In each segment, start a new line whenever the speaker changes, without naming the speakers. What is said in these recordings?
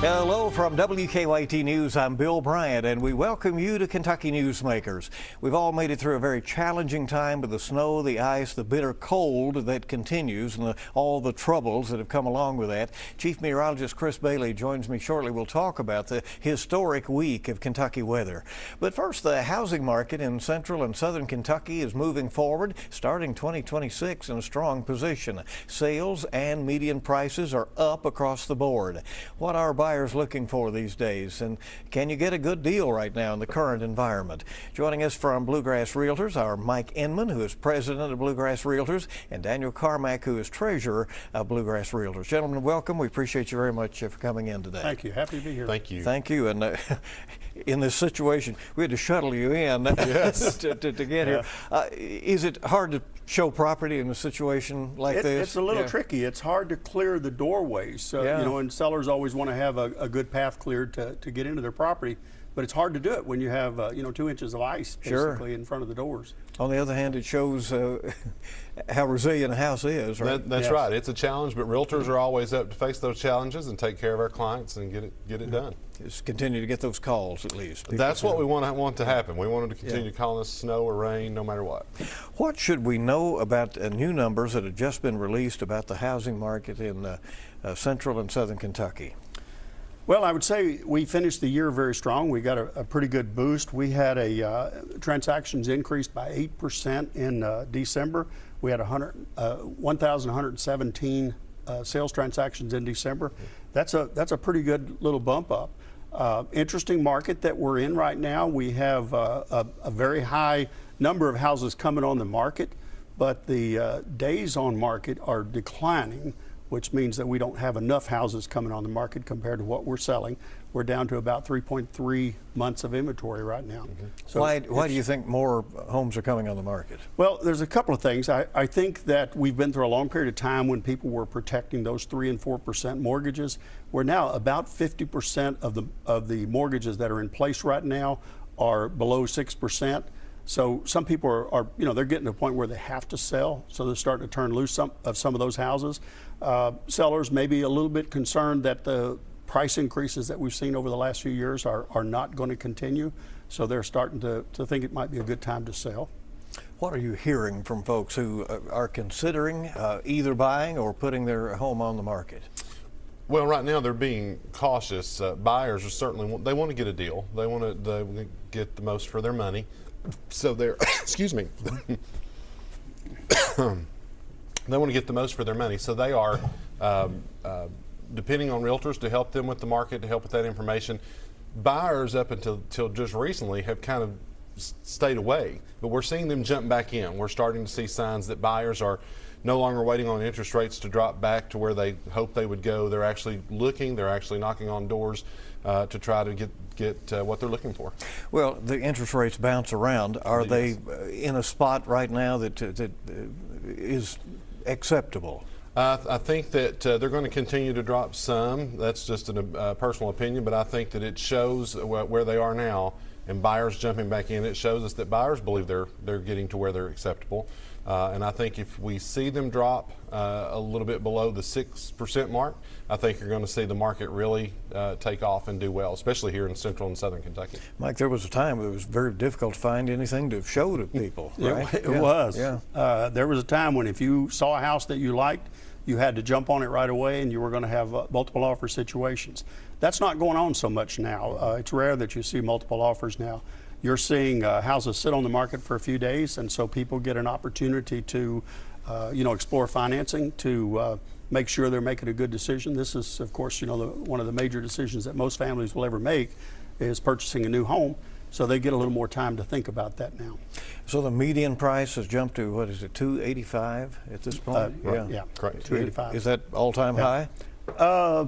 Hello from WKYT News. I'm Bill Bryant, and we welcome you to Kentucky Newsmakers. We've all made it through a very challenging time with the snow, the ice, the bitter cold that continues, and all the troubles that have come along with that. Chief Meteorologist Chris Bailey joins me shortly. We'll talk about the historic week of Kentucky weather. But first, the housing market in central and southern Kentucky is moving forward, starting 2026 in a strong position. Sales and median prices are up across the board. What are buyers looking for these days, and can you get a good deal right now in the current environment? Joining us from Bluegrass Realtors are Mike Inman, who is president of Bluegrass Realtors, and Daniel Carmack, who is treasurer of Bluegrass Realtors. Gentlemen, welcome. We appreciate you very much for coming in today.
Thank you. Happy to be here.
Thank you.
Thank you. And in this situation, we had to shuttle you in
yes.
to get here. Is it hard to show property in a situation like this?
It's a little tricky. It's hard to clear the doorways. You know, and sellers always want to have a good path cleared to get into their property, but it's hard to do it when you have 2 inches of ice basically in front of the doors.
On the other hand, it shows how resilient a house is, right?
That's right. It's a challenge, but realtors are always up to face those challenges and take care of our clients and get it done.
Just continue to get those calls at least.
That's what we want to happen. We want them to continue calling us snow or rain, no matter what.
What should we know about new numbers that have just been released about the housing market in central and southern Kentucky?
Well, I would say we finished the year very strong. We got a pretty good boost. We had transactions increased by 8% in December. We had 1,117 sales transactions in December. That's a pretty good little bump up. Interesting market that we're in right now. We have a very high number of houses coming on the market, but the days on market are declining, which means that we don't have enough houses coming on the market compared to what we're selling. We're down to about 3.3 months of inventory right now.
Mm-hmm. So why do you think more homes are coming on the market?
Well, there's a couple of things. I think that we've been through a long period of time when people were protecting those 3 and 4% mortgages. We're now about 50% of the mortgages that are in place right now are below 6%. So some people are they're getting to a point where they have to sell, so they're starting to turn loose some of those houses. Sellers may be a little bit concerned that the price increases that we've seen over the last few years are not going to continue, so they're starting to think it might be a good time to sell.
What are you hearing from folks who are considering either buying or putting their home on the market?
Well, right now they're being cautious. Buyers are certainly they want to get a deal. They want to get the most for their money. So they're, excuse me, they want to get the most for their money. So they are depending on realtors to help them with the market, to help with that information. Buyers up until just recently have kind of stayed away, but we're seeing them jump back in. We're starting to see signs that buyers are no longer waiting on interest rates to drop back to where they hope they would go. They're actually looking, they're actually knocking on doors to try to get what they're looking for. Well,
the interest rates bounce around. Are they in a spot right now that is acceptable?
I think that they're going to continue to drop some. That's just a personal opinion, but I think that it shows where they are now, and buyers jumping back in. It shows us that buyers believe they're getting to where they're acceptable. And I think if we see them drop a little bit below the 6% mark, I think you're going to see the market really take off and do well, especially here in central and southern Kentucky.
Mike, there was a time it was very difficult to find anything to show to people, right?
It was. Yeah. There was a time when if you saw a house that you liked, you had to jump on it right away, and you were going to have multiple offer situations. That's not going on so much now. It's rare that you see multiple offers now. You're seeing houses sit on the market for a few days, and so people get an opportunity to, explore financing, to make sure they're making a good decision. This is, of course, one of the major decisions that most families will ever make is purchasing a new home. So they get a little more time to think about that now.
So the median price has jumped to, what is it, $285 at this point?
Yeah,
correct.
$285.
Is that all-time high?
I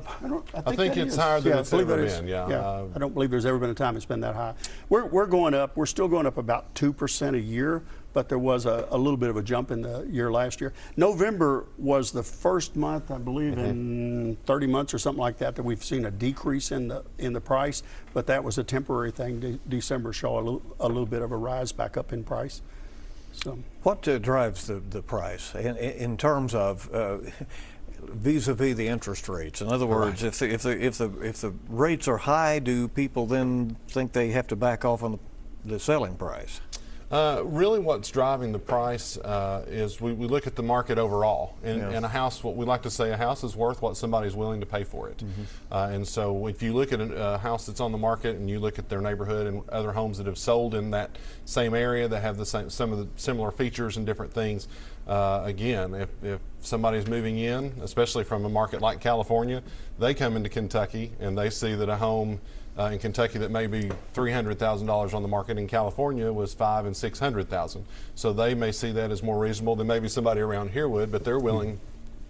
think it's higher than it's ever been.
Yeah. I don't believe there's ever been a time it's been that high. We're going up. We're still going up about 2% a year, but there was a little bit of a jump in the year last year. November was the first month, I believe, in 30 months or something like that we've seen a decrease in the price, but that was a temporary thing. December saw a little bit of a rise back up in price. So,
what drives the price in terms of vis-a-vis the interest rates? In other words, if the rates are high, do people then think they have to back off on the selling price?
Really what's driving the price is we look at the market overall. And a house, what we like to say, a house is worth what somebody's willing to pay for it. And so if you look at a house that's on the market and you look at their neighborhood and other homes that have sold in that same area that have some of the similar features and different things, again, if somebody's moving in, especially from a market like California, they come into Kentucky and they see that a home in Kentucky that may be $300,000 on the market in California was $500,000 and $600,000. So they may see that as more reasonable than maybe somebody around here would, but they're willing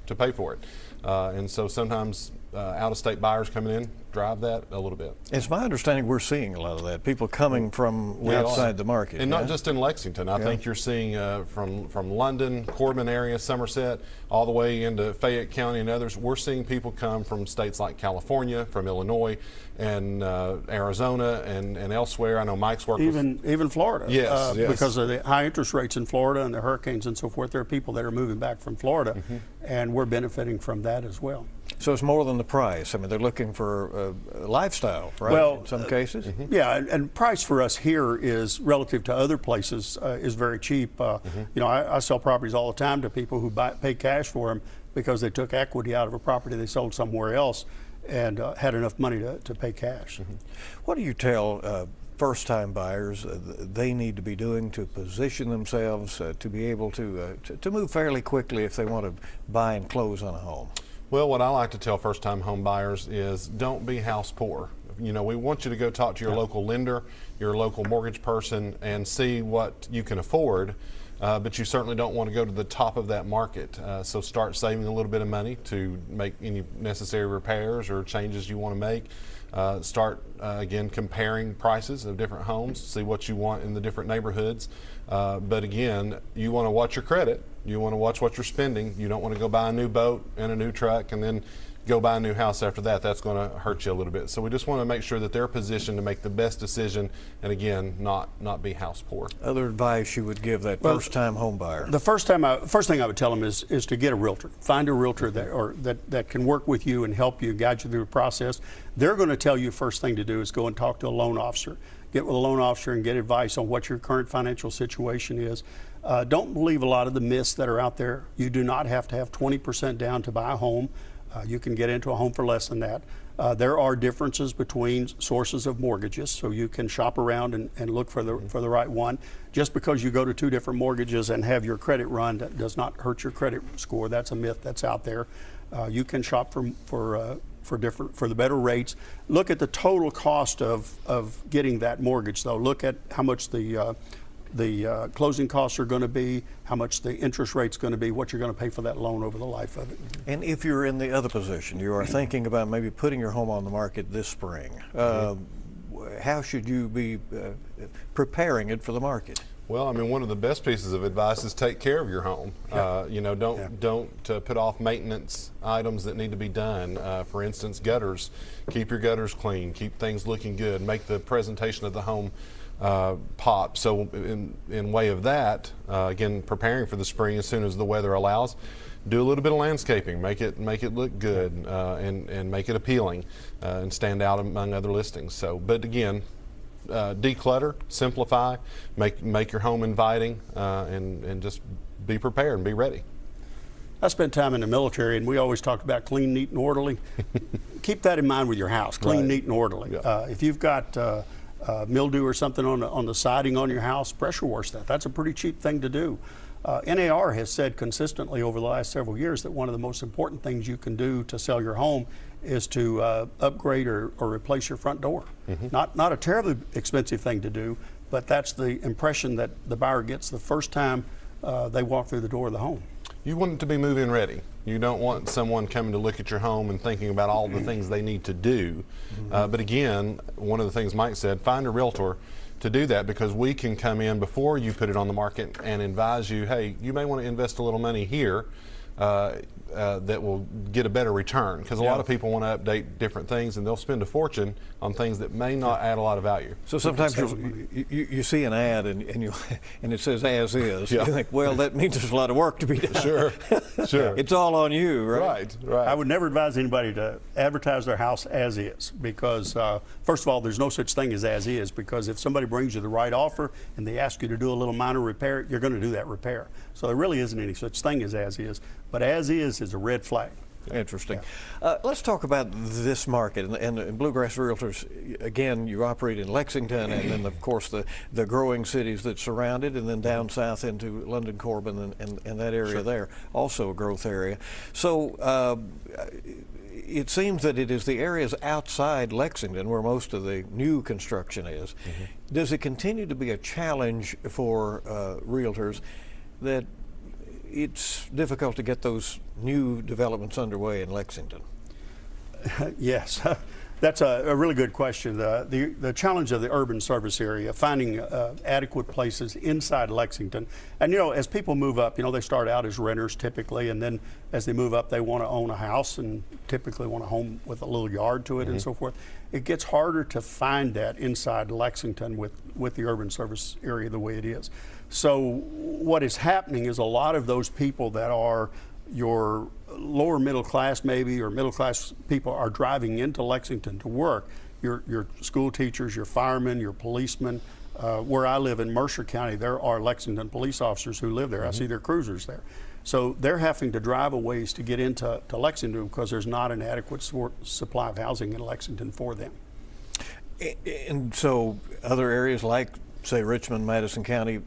to pay for it. And so sometimes out-of-state buyers coming in drive that a little bit.
It's my understanding we're seeing a lot of that. People coming from outside the market.
And not just in Lexington. I think you're seeing from London, Corbin area, Somerset, all the way into Fayette County and others. We're seeing people come from states like California, from Illinois, and Arizona, and elsewhere. I know Mike's worked
even Florida.
Yes, yes.
Because of the high interest rates in Florida and the hurricanes and so forth, there are people that are moving back from Florida, and we're benefiting from that as well.
So it's more than the price. I mean, they're looking for a lifestyle, right?
Well,
in some cases.
Yeah, and price for us here is relative to other places is very cheap. You know, I sell properties all the time to people who pay cash for them because they took equity out of a property they sold somewhere else and had enough money to pay cash.
What do you tell first-time buyers they need to be doing to position themselves to be able to move fairly quickly if they want to buy and close on a home?
Well, what I like to tell first-time home buyers is don't be house poor. You know, we want you to go talk to your local lender, your local mortgage person, and see what you can afford. But you certainly don't want to go to the top of that market. So start saving a little bit of money to make any necessary repairs or changes you want to make. Start, again, comparing prices of different homes, see what you want in the different neighborhoods. But again, you want to watch your credit. You want to watch what you're spending. You don't want to go buy a new boat and a new truck and then go buy a new house after that. That's going to hurt you a little bit. So we just want to make sure that they're positioned to make the best decision and, again, not be house poor.
Other advice you would give that first-time home buyer?
The first thing I would tell them is to get a realtor. Find a realtor that can work with you and help you, guide you through the process. They're going to tell you first thing to do is go and talk to a loan officer. Get with a loan officer and get advice on what your current financial situation is. Don't believe a lot of the myths that are out there. You do not have to have 20% down to buy a home. You can get into a home for less than that. There are differences between sources of mortgages, so you can shop around and look for the right one. Just because you go to 2 different mortgages and have your credit run, that does not hurt your credit score. That's a myth that's out there. You can shop for the better rates. Look at the total cost of getting that mortgage, though. Look at how much the closing costs are going to be, how much the interest rate's going to be, what you're going to pay for that loan over the life of it.
And if you're in the other position, you are thinking about maybe putting your home on the market this spring, how should you be preparing it for the market?
Well, I mean, one of the best pieces of advice is take care of your home. You know, don't put off maintenance items that need to be done. For instance, gutters. Keep your gutters clean. Keep things looking good. Make the presentation of the home pop. So in way of that, again, preparing for the spring as soon as the weather allows, do a little bit of landscaping. Make it look good and make it appealing and stand out among other listings. So, but again, declutter, simplify, make your home inviting, and just be prepared and be ready.
I spent time in the military, and we always talked about clean, neat, and orderly. Keep that in mind with your house, clean, neat, and orderly.
Yeah.
If you've got mildew or something on the siding on your house, pressure wash that. That's a pretty cheap thing to do. NAR has said consistently over the last several years that one of the most important things you can do to sell your home is to upgrade or replace your front door. Not a terribly expensive thing to do, but that's the impression that the buyer gets the first time they walk through the door of the home.
You want it to be move-in ready. You don't want someone coming to look at your home and thinking about all the things they need to do. But again, one of the things Mike said, find a realtor to do that, because we can come in before you put it on the market and advise you, hey, you may want to invest a little money here that will get a better return, because a lot of people want to update different things and they'll spend a fortune on things that may not add a lot of value.
So sometimes you see an ad and it says as is. You think, well, that means there's a lot of work to be done.
Sure.
It's all on you, right?
Right.
I would never advise anybody to advertise their house as is, because first of all, there's no such thing as is, because if somebody brings you the right offer and they ask you to do a little minor repair, you're going to do that repair. So there really isn't any such thing as is, but as is a red flag.
Interesting. Let's talk about this market and Bluegrass Realtors. Again, you operate in Lexington, and then of course the growing cities that surround it, and then down south into London, Corbin, and that area there, also a growth area. So it seems that it is the areas outside Lexington where most of the new construction is. Does it continue to be a challenge for realtors that it's difficult to get those new developments underway in Lexington?
Yes, that's a really good question. The challenge of the urban service area, finding adequate places inside Lexington. And as people move up, they start out as renters typically, and then as they move up, they want to own a house and typically want a home with a little yard to it and so forth. It gets harder to find that inside Lexington with the urban service area the way it is. So what is happening is a lot of those people that are your lower middle class maybe, or middle class people, are driving into Lexington to work. Your school teachers, your firemen, your policemen. Where I live in Mercer County, there are Lexington police officers who live there. I see their cruisers there. So they're having to drive a ways to get into Lexington because there's not an adequate supply of housing in Lexington for them.
And so other areas like, say, Richmond, Madison County,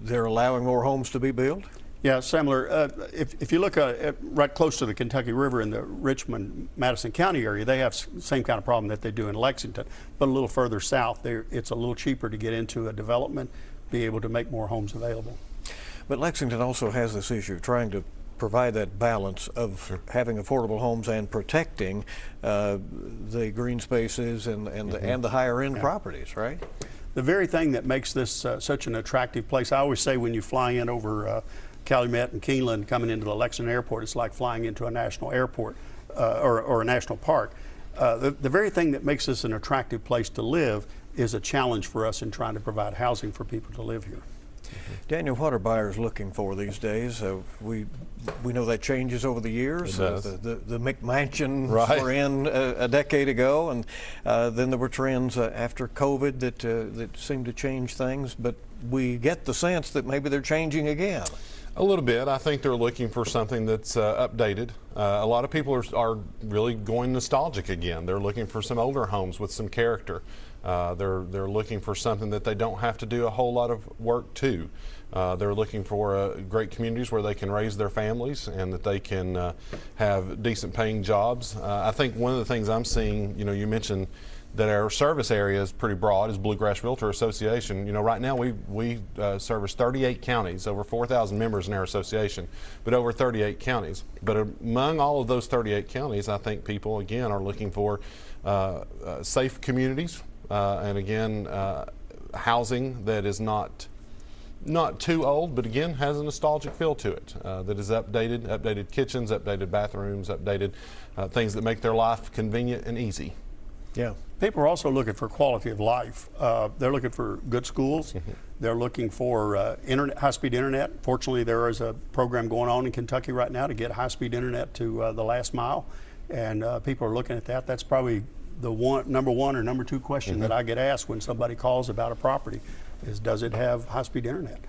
they're allowing more homes to be built?
Yeah, similar. If you look at right close to the Kentucky River in the Richmond, Madison County area, they have the same kind of problem that they do in Lexington, but a little further south, it's a little cheaper to get into a development, be able to make more homes available.
But Lexington also has this issue, trying to provide that balance of having affordable homes and protecting the green spaces and the higher end properties, right?
The very thing that makes this such an attractive place, I always say when you fly in over Calumet and Keeneland coming into the Lexington airport, it's like flying into a national airport or a national park. The very thing that makes this an attractive place to live is a challenge for us in trying to provide housing for people to live here.
Daniel, what are buyers looking for these days? We know that changes over the years. The McMansion were in a decade ago, and then there were trends after COVID that seemed to change things. But we get the sense that maybe they're changing again.
A little bit. I think they're looking for something that's updated. A lot of people are really going nostalgic again. They're looking for some older homes with some character. They're looking for something that they don't have to do a whole lot of work to. They're looking for great communities where they can raise their families and that they can have decent paying jobs. I think one of the things I'm seeing, you mentioned that our service area is pretty broad, is Bluegrass Realtor Association. Right now we service 38 counties, over 4,000 members in our association, but over 38 counties. But among all of those 38 counties, I think people, again, are looking for safe communities, and again, housing that is not too old, but again has a nostalgic feel to it, that is updated kitchens, updated bathrooms, updated things that make their life convenient and easy.
Yeah.
People are also looking for quality of life. They're looking for good schools. They're looking for high-speed internet. Fortunately, there is a program going on in Kentucky right now to get high-speed internet to the last mile, and people are looking at that. That's probably the number one or number two question that I get asked when somebody calls about a property is, does it have high-speed internet?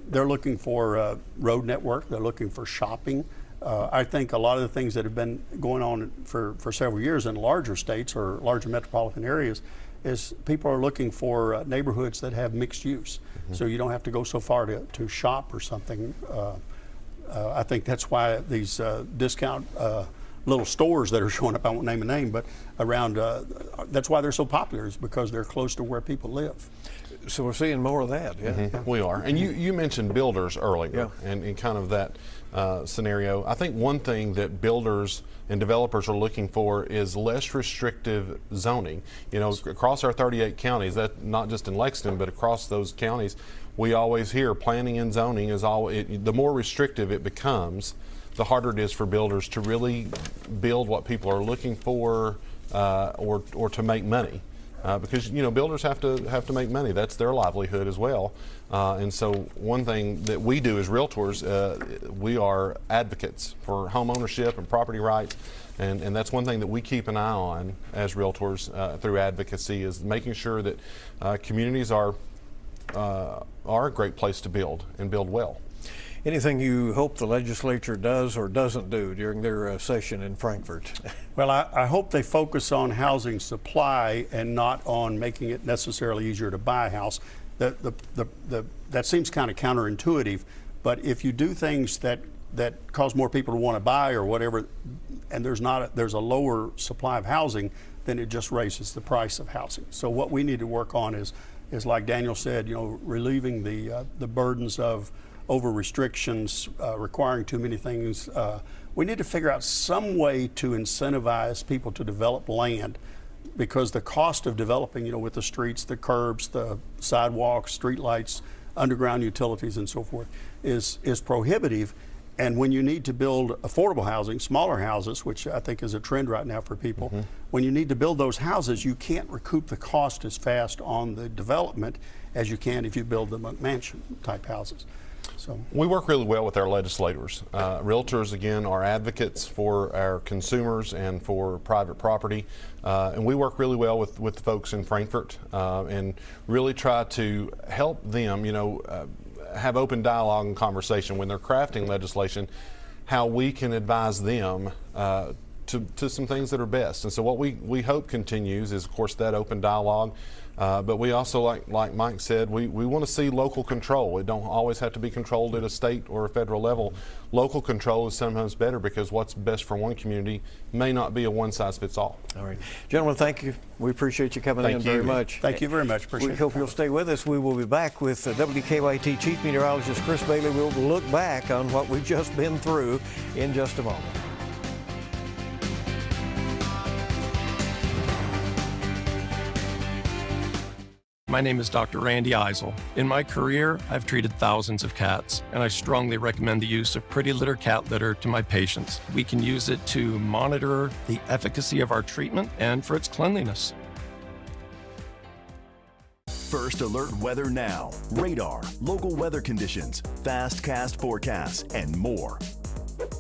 They're looking for road network. They're looking for shopping. I think a lot of the things that have been going on for several years in larger states or larger metropolitan areas is people are looking for neighborhoods that have mixed use. So you don't have to go so far to shop or something. I think that's why these discount little stores that are showing up. I won't name a name, but around, that's why they're so popular, is because they're close to where people live.
So we're seeing more of that. Yeah,
Mm-hmm. We are. And you mentioned builders earlier, and kind of that scenario. I think one thing that builders and developers are looking for is less restrictive zoning. You know, across our 38 counties, that not just in Lexington, but across those counties, we always hear planning and zoning is the more restrictive it becomes, the harder it is for builders to really build what people are looking for, or to make money. Because builders have to make money. That's their livelihood as well. And so one thing that we do as realtors, we are advocates for home ownership and property rights, and that's one thing that we keep an eye on as realtors through advocacy, is making sure that communities are a great place to build and build well.
Anything you hope the legislature does or doesn't do during their session in Frankfort?
Well, I hope they focus on housing supply and not on making it necessarily easier to buy a house. That seems kind of counterintuitive, but if you do things that cause more people to want to buy or whatever, and there's a lower supply of housing, then it just raises the price of housing. So what we need to work on is like Daniel said, relieving the burdens of over restrictions, requiring too many things. We need to figure out some way to incentivize people to develop land, because the cost of developing, with the streets, the curbs, the sidewalks, street lights, underground utilities, and so forth, is prohibitive. And when you need to build affordable housing, smaller houses, which I think is a trend right now for people, when you need to build those houses, you can't recoup the cost as fast on the development as you can if you build the McMansion type houses. So
we work really well with our legislators. Realtors, again, are advocates for our consumers and for private property, and we work really well with the folks in Frankfort, and really try to help them, have open dialogue and conversation when they're crafting legislation, how we can advise them to some things that are best. And so what we hope continues is, of course, that open dialogue. But we also, like Mike said, we want to see local control. It don't always have to be controlled at a state or a federal level. Local control is sometimes better, because what's best for one community may not be a one-size-fits-all.
All right. Gentlemen, thank you. We appreciate you coming in very much.
Thank you very much. Appreciate it.
We hope you'll stay with us. We will be back with WKYT Chief Meteorologist Chris Bailey. We'll look back on what we've just been through in just a moment.
My name is Dr. Randy Eisel. In my career, I've treated thousands of cats, and I strongly recommend the use of Pretty Litter cat litter to my patients. We can use it to monitor the efficacy of our treatment and for its cleanliness.
First Alert Weather Now, radar, local weather conditions, fast cast forecasts, and more.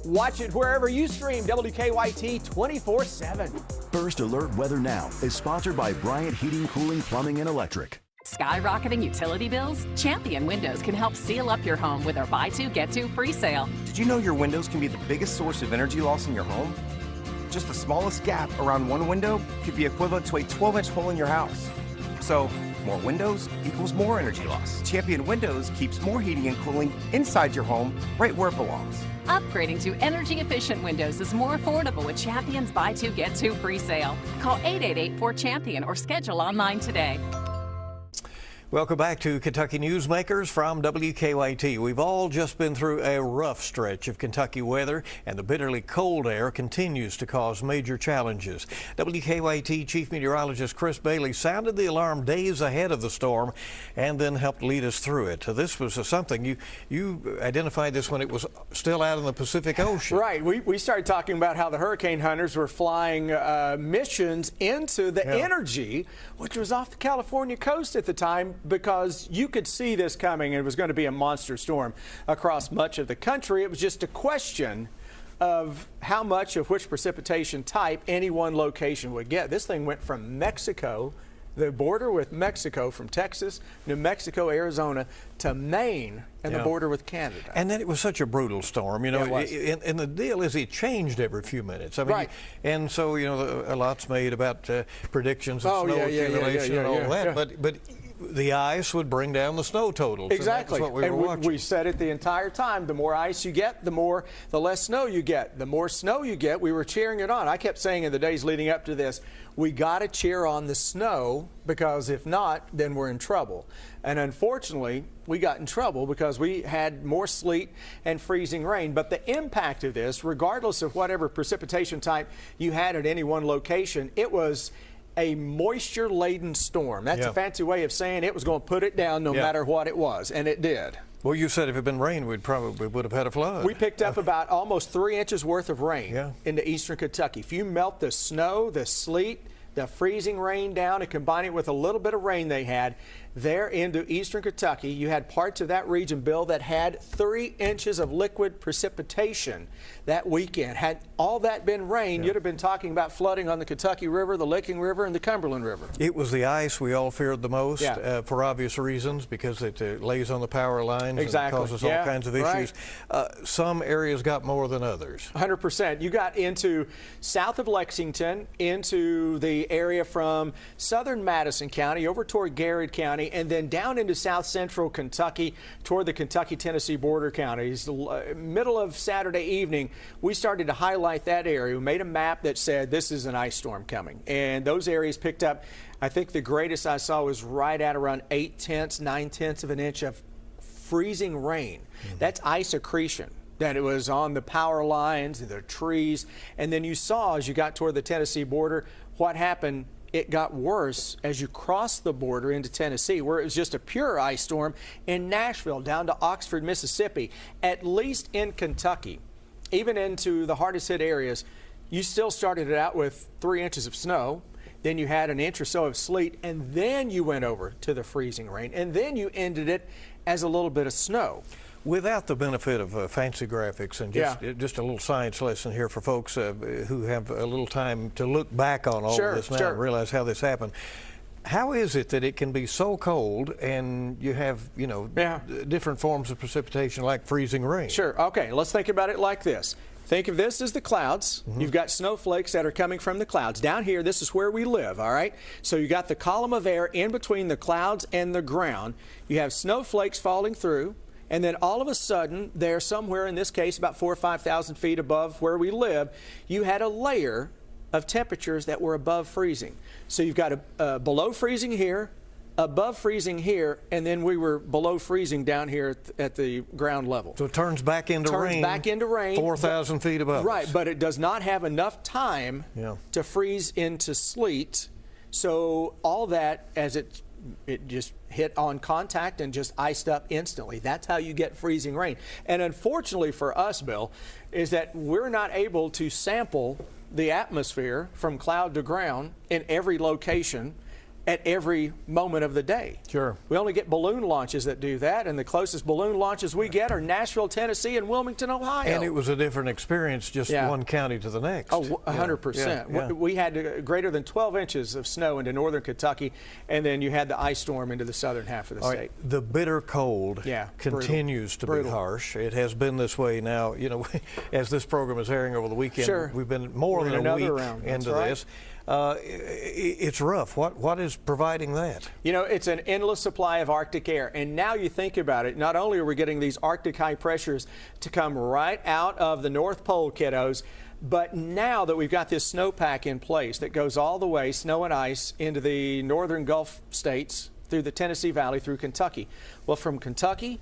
Watch it wherever you stream WKYT 24/7.
First Alert Weather Now is sponsored by Bryant Heating, Cooling, Plumbing, and Electric.
Skyrocketing utility bills? Champion Windows can help seal up your home with our buy two, get two free sale.
Did you know your windows can be the biggest source of energy loss in your home? Just the smallest gap around one window could be equivalent to a 12-inch hole in your house. So, more windows equals more energy loss. Champion Windows keeps more heating and cooling inside your home, right where it belongs.
Upgrading to energy-efficient windows is more affordable with Champion's buy two, get two free sale. Call 888-4CHAMPION or schedule online today.
Welcome back to Kentucky Newsmakers from WKYT. We've all just been through a rough stretch of Kentucky weather, and the bitterly cold air continues to cause major challenges. WKYT Chief Meteorologist Chris Bailey sounded the alarm days ahead of the storm and then helped lead us through it. This was something you identified this when it was still out in the Pacific Ocean.
Right. We started talking about how the hurricane hunters were flying missions into the energy, which was off the California coast at the time, because you could see this coming. It was going to be a monster storm across much of the country. It was just a question of how much of which precipitation type any one location would get. This thing went from Mexico, the border with Mexico, from Texas, New Mexico, Arizona, to Maine, and the border with Canada.
And then it was such a brutal storm, and the deal is it changed every few minutes. I mean, and so, a lot's made about predictions of snow accumulation and all that, but the ice would bring down the snow totals.
Exactly.
And that's what we were watching.
We said it the entire time. The more ice you get, the less snow you get. The more snow you get, we were cheering it on. I kept saying in the days leading up to this, we got to cheer on the snow, because if not, then we're in trouble. And unfortunately, we got in trouble because we had more sleet and freezing rain. But the impact of this, regardless of whatever precipitation type you had at any one location, it was a moisture-laden storm. That's a fancy way of saying it was going to put it down no matter what it was, and it did.
Well, you said if it had been rain, we probably would have had a flood.
We picked up about almost 3 inches worth of rain into eastern Kentucky. If you melt the snow, the sleet, the freezing rain down and combine it with a little bit of rain they had there into eastern Kentucky, you had parts of that region, Bill, that had 3 inches of liquid precipitation that weekend. Had all that been rain, you'd have been talking about flooding on the Kentucky River, the Licking River, and the Cumberland River.
It was the ice we all feared the most for obvious reasons, because it lays on the power lines and causes all kinds of issues. Some areas got more than others.
100%. You got into south of Lexington, into the area from southern Madison County over toward Garrett County, and then down into south central Kentucky toward the Kentucky-Tennessee border counties. Middle of Saturday evening, we started to highlight that area. We made a map that said this is an ice storm coming, and those areas picked up. I think the greatest I saw was right at around 9/10 of an inch of freezing rain. That's ice accretion. That it was on the power lines, the trees, and then you saw as you got toward the Tennessee border what happened. It got worse as you crossed the border into Tennessee, where it was just a pure ice storm in Nashville down to Oxford, Mississippi. At least in Kentucky, even into the hardest hit areas, you still started it out with 3 inches of snow. Then you had an inch or so of sleet, and then you went over to the freezing rain, and then you ended it as a little bit of snow.
Without the benefit of fancy graphics and just a little science lesson here for folks who have a little time to look back on all of this now and realize how this happened. How is it that it can be so cold and you have, different forms of precipitation like freezing rain?
Sure. Okay, let's think about it like this. Think of this as the clouds. You've got snowflakes that are coming from the clouds. Down here, this is where we live, all right? So you got the column of air in between the clouds and the ground. You have snowflakes falling through. And then all of a sudden, there somewhere, in this case, about 4,000 or 5,000 feet above where we live, you had a layer of temperatures that were above freezing. So you've got a below freezing here, above freezing here, and then we were below freezing down here at the ground level.
So it turns back into rain. 4,000 feet above.
Right, but it does not have enough time to freeze into sleet. So all that, as it just hit on contact and just iced up instantly. That's how you get freezing rain. And unfortunately for us, Bill, is that we're not able to sample the atmosphere from cloud to ground in every location at every moment of the day.
Sure.
We only get balloon launches that do that, and the closest balloon launches we get are Nashville, Tennessee, and Wilmington, Ohio.
And it was a different experience, just one county to the next.
Oh, 100%. We had greater than 12 inches of snow into northern Kentucky, and then you had the ice storm into the southern half of the state.
The bitter cold continues to be harsh. It has been this way now, as this program is airing over the weekend. We've been more than a week into this. It's rough. What is providing that?
It's an endless supply of Arctic air. And now you think about it, not only are we getting these Arctic high pressures to come right out of the North Pole, kiddos, but now that we've got this snowpack in place that goes all the way, snow and ice, into the northern Gulf states, through the Tennessee Valley, through Kentucky. Well, from Kentucky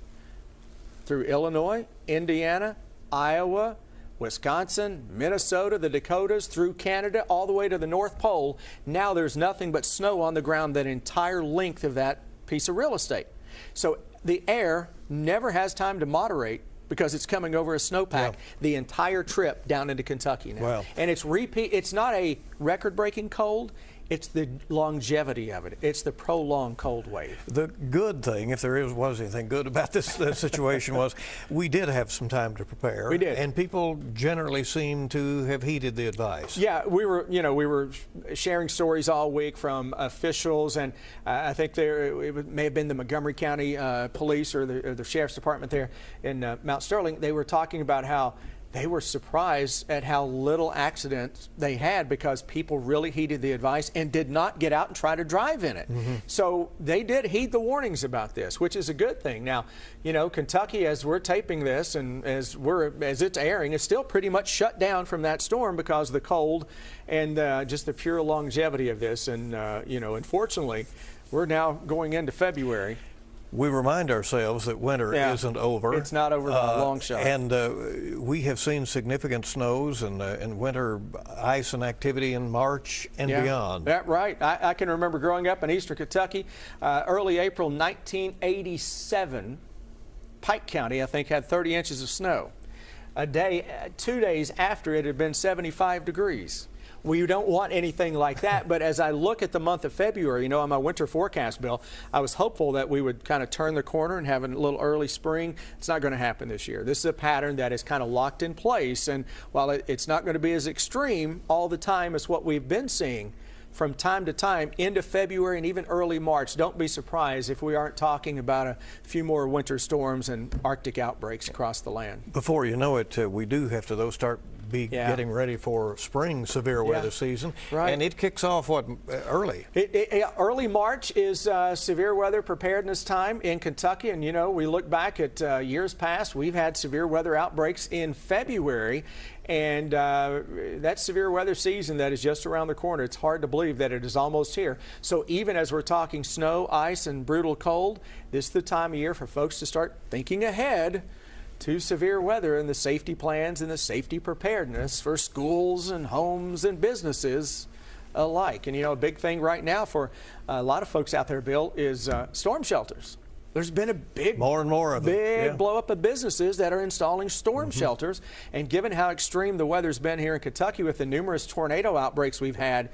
through Illinois, Indiana, Iowa, Wisconsin, Minnesota, the Dakotas, through Canada, all the way to the North Pole. Now there's nothing but snow on the ground that entire length of that piece of real estate. So the air never has time to moderate because it's coming over a snowpack the entire trip down into Kentucky now.
Wow.
And it's not a record-breaking cold. It's the longevity of it. It's the prolonged cold wave.
The good thing, if there was anything good about this situation, was we did have some time to prepare.
We did.
And people generally seem to have heeded the advice.
Yeah, we were sharing stories all week from officials, and I think it may have been the Montgomery County Police or the Sheriff's Department there in Mount Sterling. They were talking about how they were surprised at how little accidents they had because people really heeded the advice and did not get out and try to drive in it. So they did heed the warnings about this, which is a good thing. Now, you know, Kentucky, as we're taping this and as it's airing, is still pretty much shut down from that storm because of the cold and just the pure longevity of this. And, you know, unfortunately, we're now going into February.
We remind ourselves that winter isn't over.
It's not over by a long shot.
And we have seen significant snows and winter ice and activity in March and beyond.
That's right. I can remember growing up in eastern Kentucky, early April 1987, Pike County, I think, had 30 inches of snow. 2 days after it had been 75 degrees. We don't want anything like that, but as I look at the month of February, you know, on my winter forecast, Bill, I was hopeful that we would kind of turn the corner and have a little early spring. It's not going to happen this year. This is a pattern that is kind of locked in place, and while it's not going to be as extreme all the time as what we've been seeing from time to time into February and even early March, don't be surprised if we aren't talking about a few more winter storms and Arctic outbreaks across the land.
Before you know it, we do have to, though, start getting ready for spring severe weather season.
Right.
And it kicks off, what, early?
Early March is severe weather preparedness time in Kentucky. And, you know, we look back at years past, we've had severe weather outbreaks in February. And that severe weather season that is just around the corner, it's hard to believe that it is almost here. So even as we're talking snow, ice, and brutal cold, this is the time of year for folks to start thinking ahead to severe weather and the safety plans and the safety preparedness for schools and homes and businesses alike. And, you know, a big thing right now for a lot of folks out there, Bill, is storm shelters. There's been a big,
more and more of
big blow up of businesses that are installing storm shelters. And given how extreme the weather's been here in Kentucky with the numerous tornado outbreaks we've had,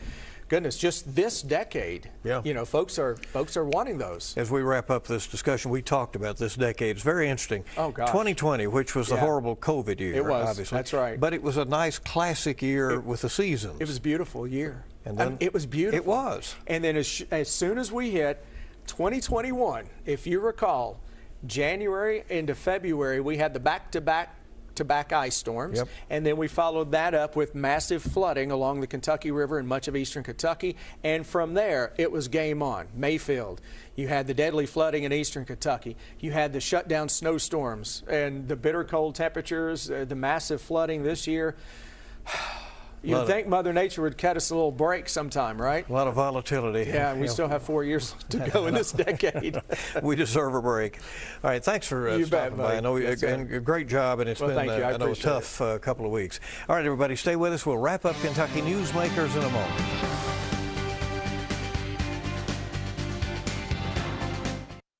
goodness, just this decade, you know, folks are wanting those.
As we wrap up this discussion, we talked about this decade. It's very interesting.
Oh, gosh.
2020, which was the horrible COVID year,
it was,
obviously.
That's right.
But it was a nice classic year with the seasons.
It was a beautiful year.
And then
it was beautiful.
It was.
And then as soon as we hit 2021, if you recall, January into February, we had the back-to-back ice storms, and then we followed that up with massive flooding along the Kentucky River and much of eastern Kentucky, and from there it was game on. Mayfield, you had the deadly flooding in eastern Kentucky, you had the shutdown snowstorms and the bitter cold temperatures, the massive flooding this year. You'd think Mother Nature would cut us a little break sometime, right?
A lot of volatility.
Yeah, we still have 4 years to go in this decade.
We deserve a break. All right, thanks for stopping by. I know and a great job, and it's been I know a tough couple of weeks. All right, everybody, stay with us. We'll wrap up Kentucky Newsmakers in a moment.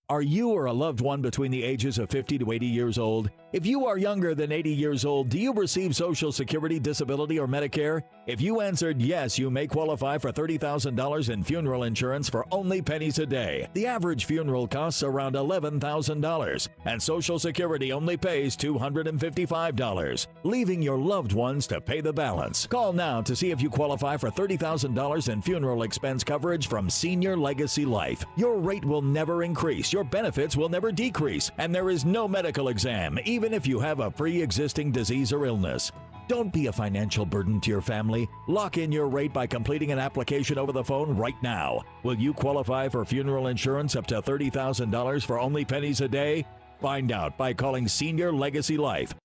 Are you or a loved one between the ages of 50 to 80 years old? If you are younger than 80 years old, do you receive Social Security, disability, or Medicare? If you answered yes, you may qualify for $30,000 in funeral insurance for only pennies a day. The average funeral costs around $11,000, and Social Security only pays $255, leaving your loved ones to pay the balance. Call now to see if you qualify for $30,000 in funeral expense coverage from Senior Legacy Life. Your rate will never increase, your benefits will never decrease, and there is no medical exam, even if you have a pre-existing disease or illness. Don't be a financial burden to your family. Lock in your rate by completing an application over the phone right now. Will you qualify for funeral insurance up to $30,000 for only pennies a day? Find out by calling Senior Legacy Life.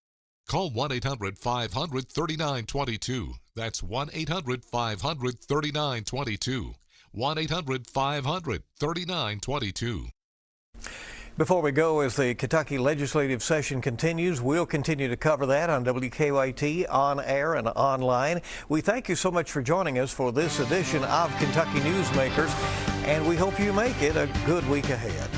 Call 1-800-500-3922. That's 1-800-500-3922. 1-800-500-3922.
Before we go, as the Kentucky legislative session continues, we'll continue to cover that on WKYT, on air and online. We thank you so much for joining us for this edition of Kentucky Newsmakers, and we hope you make it a good week ahead.